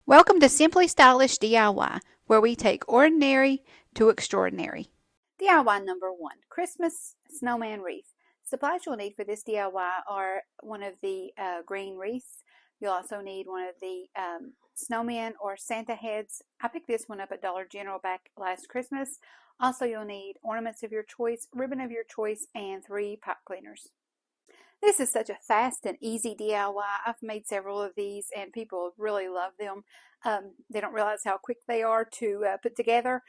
Welcome to Simply Stylish DIY, where we take ordinary to extraordinary. DIY number 1, Christmas Snowman Wreath. Supplies you'll need for this DIY are one of the green wreaths. You'll also need one of the snowmen or Santa heads. I picked this one up at Dollar General back last Christmas. Also, you'll need ornaments of your choice, ribbon of your choice, and 3 pipe cleaners. This is such a fast and easy DIY. I've made several of these and people really love them. They don't realize how quick they are to put together.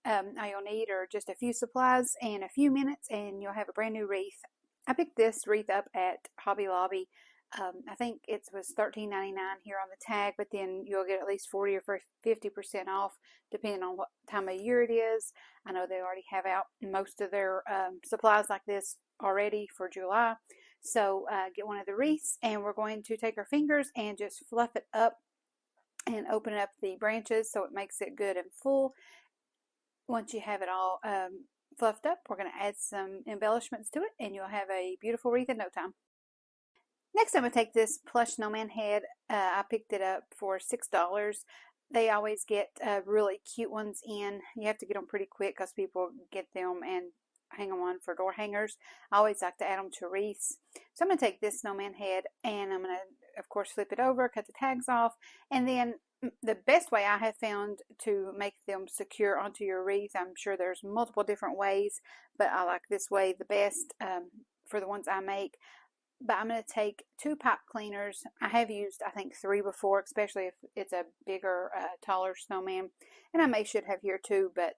All you'll need are just a few supplies and a few minutes and you'll have a brand new wreath. I picked this wreath up at Hobby Lobby. I think it was $13.99 here on the tag, but then you'll get at least 40 or 50% off depending on what time of year it is. I know they already have out most of their supplies like this already for July. So get one of the wreaths and we're going to take our fingers and just fluff it up and open up the branches so it makes it good and full. Once you have it all fluffed up, we're going to add some embellishments to it and you'll have a beautiful wreath in no time. Next, I'm going to take this plush snowman head. I picked it up for $6. They always get really cute ones in. You have to get them pretty quick because people get them and hang them on for door hangers. I always like to add them to wreaths. So I'm going to take this snowman head and I'm going to, of course, flip it over, cut the tags off, and then the best way I have found to make them secure onto your wreath, I'm sure there's multiple different ways, but I like this way the best for the ones I make. But I'm going to take 2 pipe cleaners. I have used, I think, 3 before, especially if it's a bigger, taller snowman. And I should have here too, but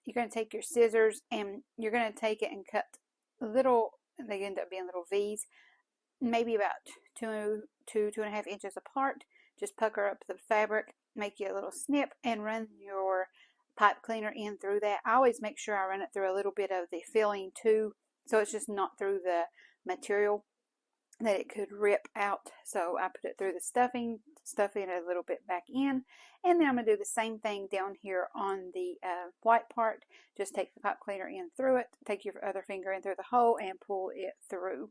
you're going to take your scissors and you're going to take it and cut little, they end up being little V's, maybe about 2.5 inches apart. Just pucker up the fabric, make you a little snip, and run your pipe cleaner in through that. I always make sure I run it through a little bit of the filling too, so it's just not through the material that it could rip out. So I put it through the stuffing it a little bit back in, and then I'm going to do the same thing down here on the white part. Just take the pipe cleaner in through it, take your other finger in through the hole and pull it through.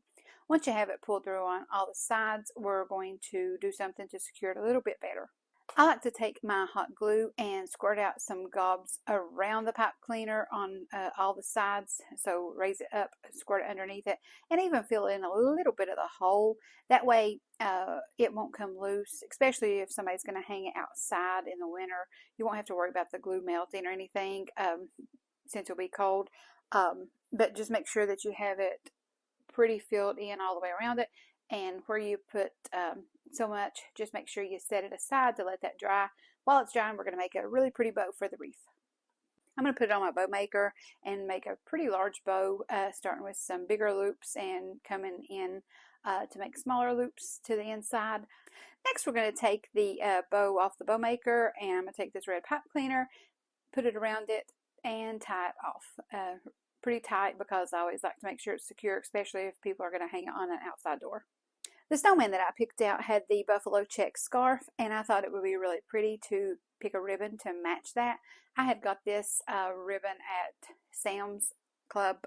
Once you have it pulled through on all the sides, we're going to do something to secure it a little bit better. I like to take my hot glue and squirt out some gobs around the pipe cleaner on all the sides. So raise it up, squirt it underneath it, and even fill in a little bit of the hole. That way it won't come loose, especially if somebody's going to hang it outside in the winter. You won't have to worry about the glue melting or anything since it'll be cold. But just make sure that you have it pretty filled in all the way around it. And where you put so much, just make sure you set it aside to let that dry. While it's drying, we're going to make a really pretty bow for the wreath. I'm going to put it on my bow maker and make a pretty large bow, starting with some bigger loops and coming in to make smaller loops to the inside. Next, we're going to take the bow off the bow maker, and I'm going to take this red pipe cleaner, put it around it, and tie it off pretty tight because I always like to make sure it's secure, especially if people are going to hang it on an outside door. The snowman that I picked out had the buffalo check scarf, and I thought it would be really pretty to pick a ribbon to match that. I had got this ribbon at Sam's Club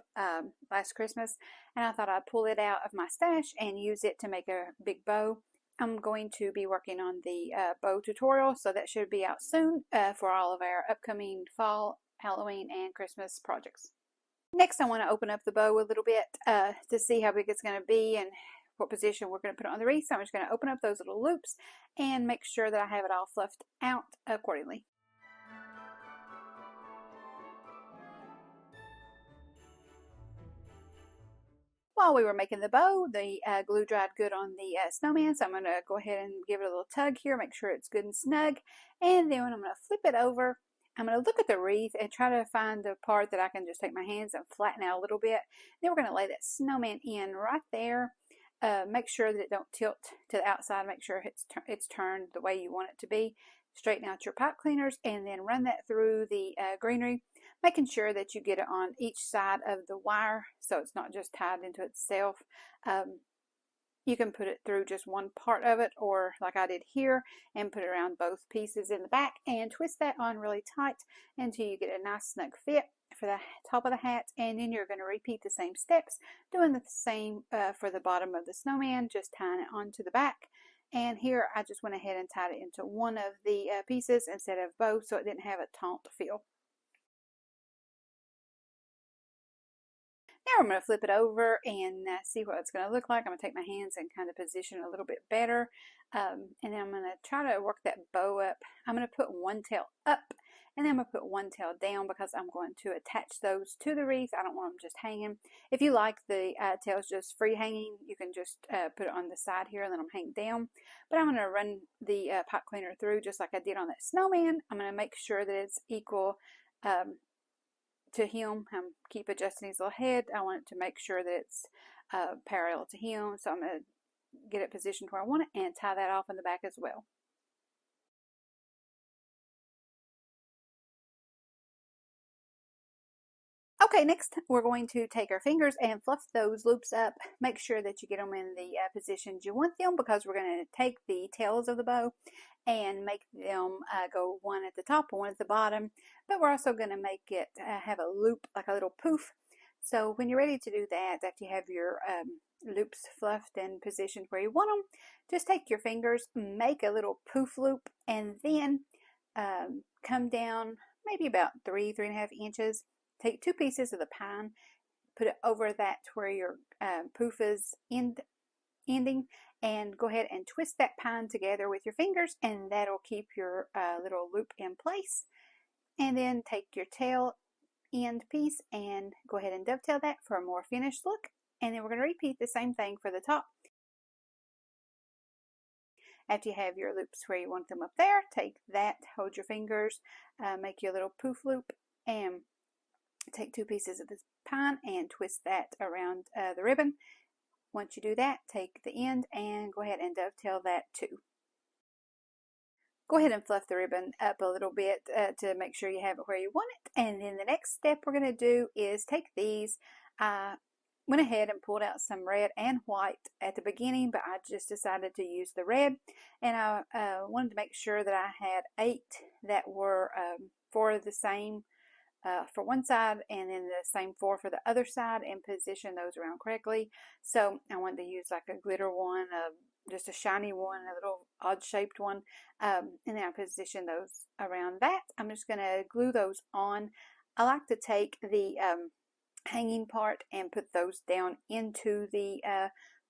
last Christmas, and I thought I'd pull it out of my stash and use it to make a big bow. I'm going to be working on the bow tutorial, so that should be out soon for all of our upcoming fall, Halloween, and Christmas projects. Next, I want to open up the bow a little bit to see how big it's going to be and what position we're going to put it on the wreath. So I'm just going to open up those little loops and make sure that I have it all fluffed out accordingly. While we were making the bow, the glue dried good on the snowman, so I'm going to go ahead and give it a little tug here, make sure it's good and snug, and then I'm going to flip it over. I'm going to look at the wreath and try to find the part that I can just take my hands and flatten out a little bit. Then we're going to lay that snowman in right there. Make sure that it don't tilt to the outside. Make sure it's turned the way you want it to be. Straighten out your pipe cleaners and then run that through the greenery, making sure that you get it on each side of the wire so it's not just tied into itself. You can put it through just one part of it, or like I did here, and put it around both pieces in the back and twist that on really tight until you get a nice snug fit for the top of the hat. And then you're going to repeat the same steps, doing the same for the bottom of the snowman, just tying it onto the back And here I just went ahead and tied it into one of the pieces instead of both, so it didn't have a taunt feel. Now I'm going to flip it over and see what it's going to look like. I'm going to take my hands and kind of position it a little bit better. And then I'm going to try to work that bow up. I'm going to put one tail up and then I'm going to put one tail down because I'm going to attach those to the wreath. I don't want them just hanging. If you like the tails just free hanging, you can just put it on the side here and let them hang down. But I'm going to run the pot cleaner through just like I did on that snowman. I'm going to make sure that it's equal to him. Keep adjusting his little head. I want it to make sure that it's parallel to him. So I'm going to get it positioned where I want it and tie that off in the back as well. Okay, next we're going to take our fingers and fluff those loops up. Make sure that you get them in the positions you want them because we're going to take the tails of the bow and make them go one at the top and one at the bottom. But we're also going to make it have a loop, like a little poof. So when you're ready to do that, after you have your loops fluffed and positioned where you want them, just take your fingers, make a little poof loop, and then come down maybe about 3.5 inches. Take 2 pieces of the pine, put it over that where your poof is ending, and go ahead and twist that pine together with your fingers, and that'll keep your little loop in place. And then take your tail end piece and go ahead and dovetail that for a more finished look. And then we're going to repeat the same thing for the top. After you have your loops where you want them up there, take that, hold your fingers, make your little poof loop, and take 2 pieces of this pine and twist that around the ribbon. Once you do that, take the end and go ahead and dovetail that too. Go ahead and fluff the ribbon up a little bit to make sure you have it where you want it. And then the next step we're going to do is take these. I went ahead and pulled out some red and white at the beginning, but I just decided to use the red. And I wanted to make sure that I had 8 that were for the same for one side and then the same 4 for the other side and position those around correctly. So I wanted to use like a glitter one, just a shiny one, a little odd shaped one, and then I position those around that. I'm just going to glue those on. I like to take the hanging part and put those down into the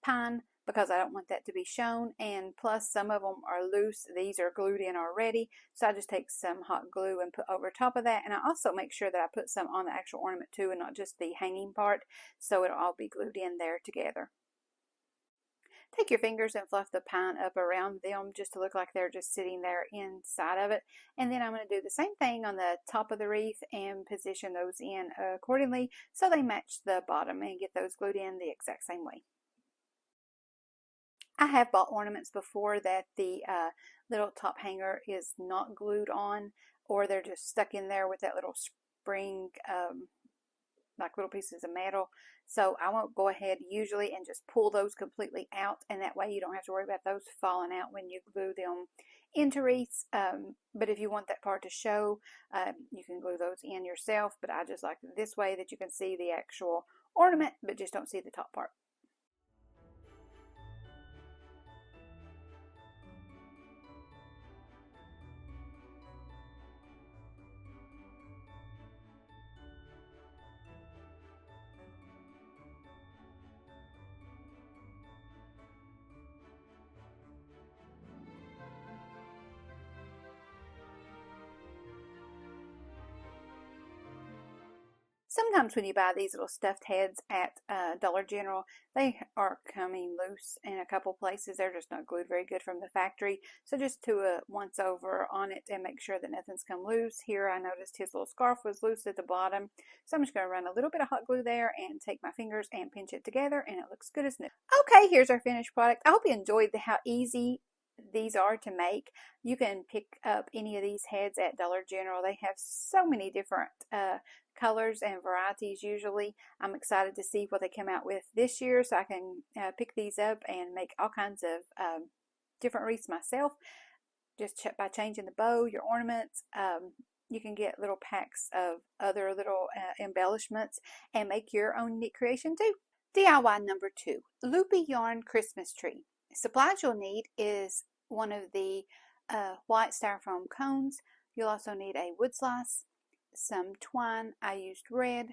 pine because I don't want that to be shown, and plus some of them are loose. These are glued in already, so I just take some hot glue and put over top of that, and I also make sure that I put some on the actual ornament too and not just the hanging part, so it'll all be glued in there together. Take your fingers and fluff the pine up around them just to look like they're just sitting there inside of it. And then I'm going to do the same thing on the top of the wreath and position those in accordingly so they match the bottom and get those glued in the exact same way. I have bought ornaments before that the little top hanger is not glued on, or they're just stuck in there with that little spring like little pieces of metal. So I won't go ahead usually and just pull those completely out, and that way you don't have to worry about those falling out when you glue them into wreaths. But if you want that part to show, you can glue those in yourself, but I just like it this way that you can see the actual ornament but just don't see the top part. Sometimes when you buy these little stuffed heads at Dollar General, they are coming loose in a couple places. They're just not glued very good from the factory. So just do a once over on it and make sure that nothing's come loose. Here I noticed his little scarf was loose at the bottom. So I'm just going to run a little bit of hot glue there and take my fingers and pinch it together, and it looks good as new. Okay, here's our finished product. I hope you enjoyed how easy these are to make. You can pick up any of these heads at Dollar General. They have so many different colors and varieties usually. I'm excited to see what they come out with this year so I can pick these up and make all kinds of different wreaths myself just by changing the bow, your ornaments. You can get little packs of other little embellishments and make your own neat creation too. DIY number 2, Loopy Yarn Christmas Tree. Supplies you'll need is one of the white styrofoam cones. You'll also need a wood slice, some twine. I used red.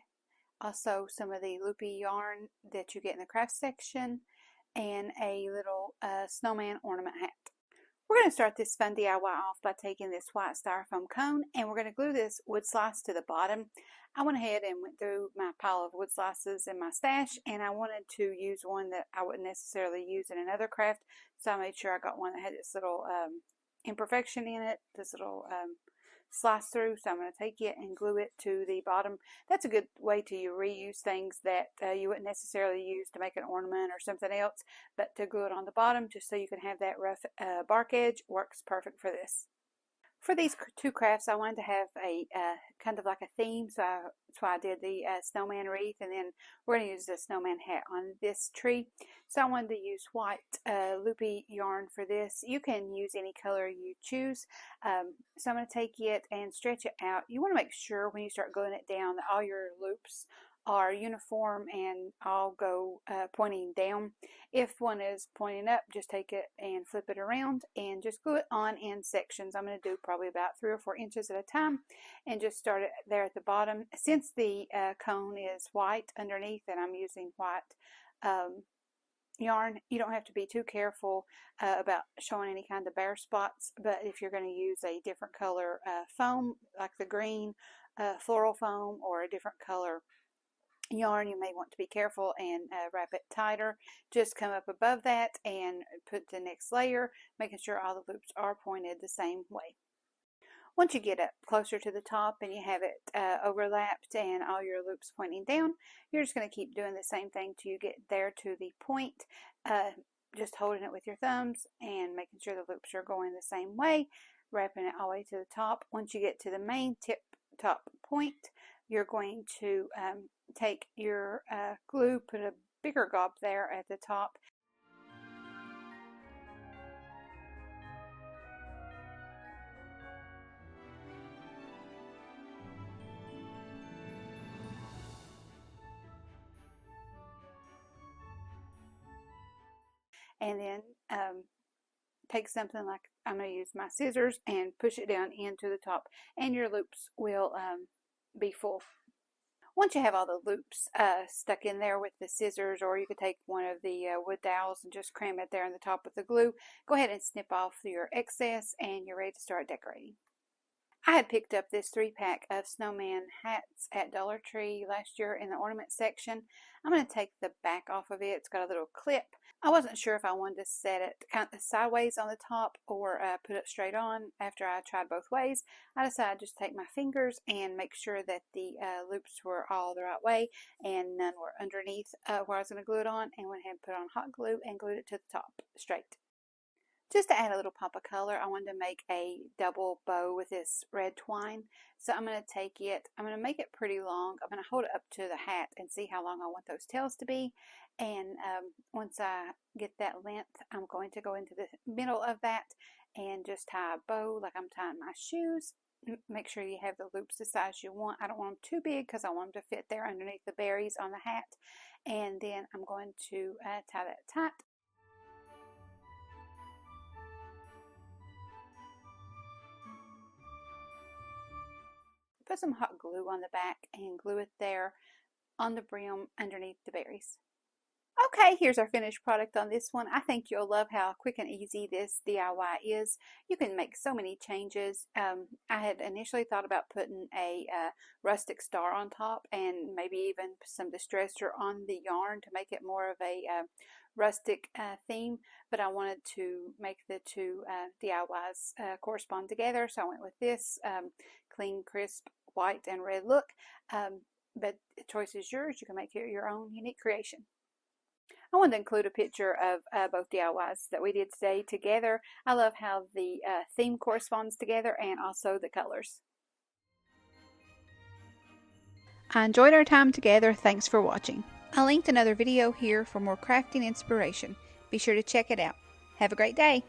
Also some of the Loopy yarn that you get in the craft section, and a little snowman ornament hat. We're going to start this fun DIY off by taking this white styrofoam cone, and we're going to glue this wood slice to the bottom. I went ahead and went through my pile of wood slices in my stash, and I wanted to use one that I wouldn't necessarily use in another craft, so I made sure I got one that had this little imperfection in it, this little slice through. So I'm going to take it and glue it to the bottom. That's a good way to reuse things that you wouldn't necessarily use to make an ornament or something else, but to glue it on the bottom just so you can have that rough bark edge works perfect for this. For these two crafts, I wanted to have a kind of like a theme, so that's why I did the snowman wreath, and then we're going to use the snowman hat on this tree. So I wanted to use white loopy yarn for this. You can use any color you choose. So I'm going to take it and stretch it out. You want to make sure when you start gluing it down that all your loops are uniform and all go pointing down. If one is pointing up, just take it and flip it around and just glue it on in sections. I'm going to do probably about 3 or 4 inches at a time, and just start it there at the bottom. Since the cone is white underneath and I'm using white yarn, you don't have to be too careful about showing any kind of bare spots, but if you're going to use a different color foam, like the green floral foam, or a different color yarn, you may want to be careful and wrap it tighter. Just come up above that and put the next layer, making sure all the loops are pointed the same way. Once you get up closer to the top and you have it overlapped and all your loops pointing down, you're just going to keep doing the same thing till you get there to the point, just holding it with your thumbs and making sure the loops are going the same way, wrapping it all the way to the top. Once you get to the main top point, you're going to take your glue, put a bigger gob there at the top, and then take something like, I'm going to use my scissors and push it down into the top, and your loops will be full. Once you have all the loops stuck in there with the scissors, or you could take one of the wood dowels and just cram it there on the top with the glue, go ahead and snip off your excess and you're ready to start decorating. I had picked up this 3-pack of snowman hats at Dollar Tree last year in the ornament section. I'm going to take the back off of it. It's got a little clip. I wasn't sure if I wanted to set it kind of sideways on the top or put it straight on. After I tried both ways, I decided just to take my fingers and make sure that the loops were all the right way and none were underneath where I was going to glue it on, and went ahead and put on hot glue and glued it to the top straight. Just to add a little pop of color, I wanted to make a double bow with this red twine. So I'm going to take it, I'm going to make it pretty long. I'm going to hold it up to the hat and see how long I want those tails to be. And once I get that length, I'm going to go into the middle of that and just tie a bow like I'm tying my shoes. Make sure you have the loops the size you want. I don't want them too big because I want them to fit there underneath the berries on the hat. And then I'm going to tie that tight. Put some hot glue on the back and glue it there on the brim underneath the berries. Okay, here's our finished product on this one. I think you'll love how quick and easy this DIY is. You can make so many changes. I had initially thought about putting a rustic star on top and maybe even some distressor on the yarn to make it more of a rustic theme, but I wanted to make the two DIYs correspond together, so I went with this clean, crisp, white and red look, but the choice is yours. You can make it your own unique creation. I wanted to include a picture of both DIYs that we did today together. I love how the theme corresponds together and also the colors. I enjoyed our time together. Thanks for watching. I linked another video here for more crafting inspiration. Be sure to check it out. Have a great day.